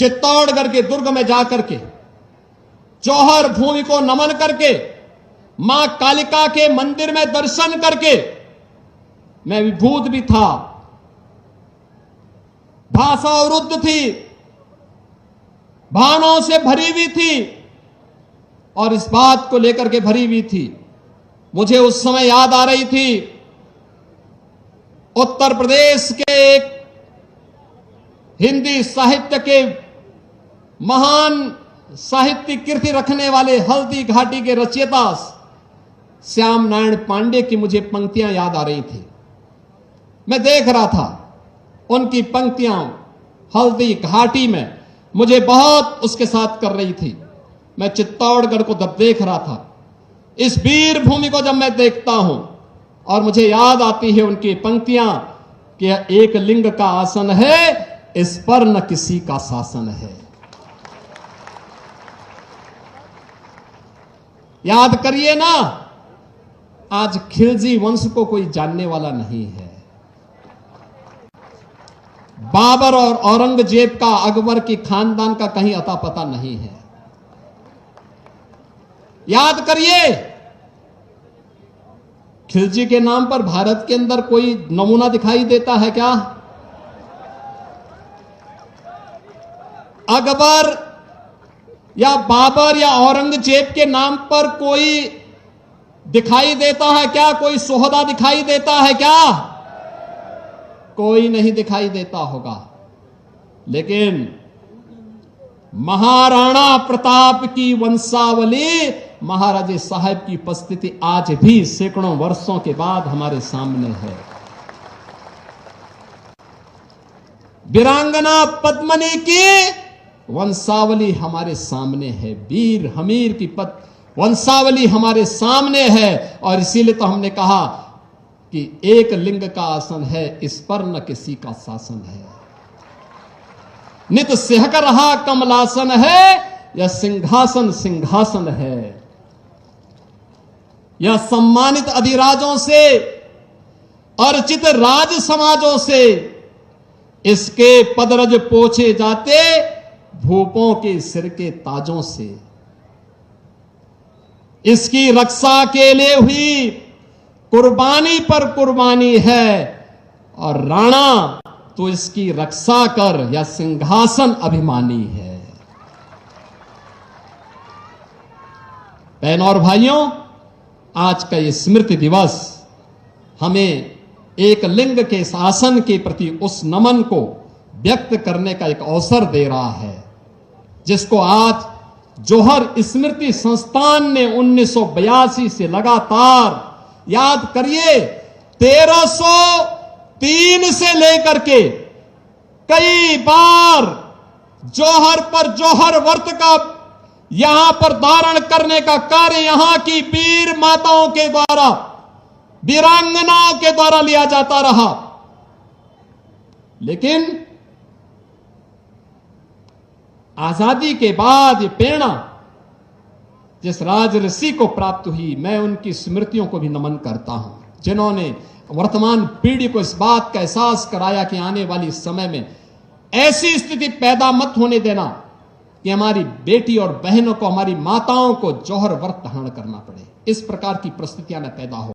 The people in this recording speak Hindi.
चित्तौड़गढ़ के दुर्ग में जाकर के, जौहर भूमि को नमन करके, मां कालिका के मंदिर में दर्शन करके मैं विभूत भी था। भाषा अवरुद्ध थी, भावनाओं से भरी हुई थी और इस बात को लेकर के भरी हुई थी। मुझे उस समय याद आ रही थी उत्तर प्रदेश के एक हिंदी साहित्य के महान साहित्य कीर्ति रखने वाले हल्दी घाटी के रचयिता श्याम नारायण पांडे की मुझे पंक्तियां याद आ रही थी। मैं देख रहा था उनकी पंक्तियां हल्दी घाटी में, मुझे बहुत उसके साथ कर रही थी। मैं चित्तौड़गढ़ को जब देख रहा था, इस वीर भूमि को जब मैं देखता हूं और मुझे याद आती है उनकी पंक्तियां कि एक लिंग का आसन है, इस पर न किसी का शासन है। याद करिए ना, आज खिलजी वंश को कोई जानने वाला नहीं है। बाबर और औरंगजेब का, अकबर की खानदान का कहीं अता पता नहीं है। याद करिए, खिलजी के नाम पर भारत के अंदर कोई नमूना दिखाई देता है क्या? अकबर या बाबर या औरंगजेब के नाम पर कोई दिखाई देता है क्या? कोई सोहदा दिखाई देता है क्या? कोई नहीं दिखाई देता होगा। लेकिन महाराणा प्रताप की वंशावली, महाराजे साहब की उपस्थिति आज भी सैकड़ों वर्षों के बाद हमारे सामने है। वीरांगना पद्मिनी की वंशावली हमारे सामने है, वीर हमीर की वंशावली हमारे सामने है। और इसीलिए तो हमने कहा कि एक लिंग का आसन है, इस पर न किसी का शासन है। नित सिहक रहा कमलासन है, यह सिंहासन सिंहासन है। यह सम्मानित अधिराजों से, अर्चित राज समाजों से इसके पदरज पोछे जाते, भूपों के सिर के ताजों से। इसकी रक्षा के लिए हुई कुर्बानी पर कुर्बानी है, और राणा तो इसकी रक्षा कर, या सिंहासन अभिमानी है। बहनों और भाइयों, आज का ये स्मृति दिवस हमें एक लिंग के शासन के प्रति उस नमन को व्यक्त करने का एक अवसर दे रहा है, जिसको आज जौहर स्मृति संस्थान ने 1982 से लगातार, याद करिए, 1303 से लेकर के कई बार जौहर पर जौहर व्रत का यहां पर धारण करने का कार्य यहां की वीर माताओं के द्वारा, वीरांगनाओं के द्वारा लिया जाता रहा। लेकिन आजादी के बाद ये प्रेरणा जिस राजऋषि को प्राप्त हुई, मैं उनकी स्मृतियों को भी नमन करता हूं, जिन्होंने वर्तमान पीढ़ी को इस बात का एहसास कराया कि आने वाली समय में ऐसी स्थिति पैदा मत होने देना कि हमारी बेटी और बहनों को, हमारी माताओं को जौहर व्रत धारण करना पड़े। इस प्रकार की परिस्थितियां न पैदा हो।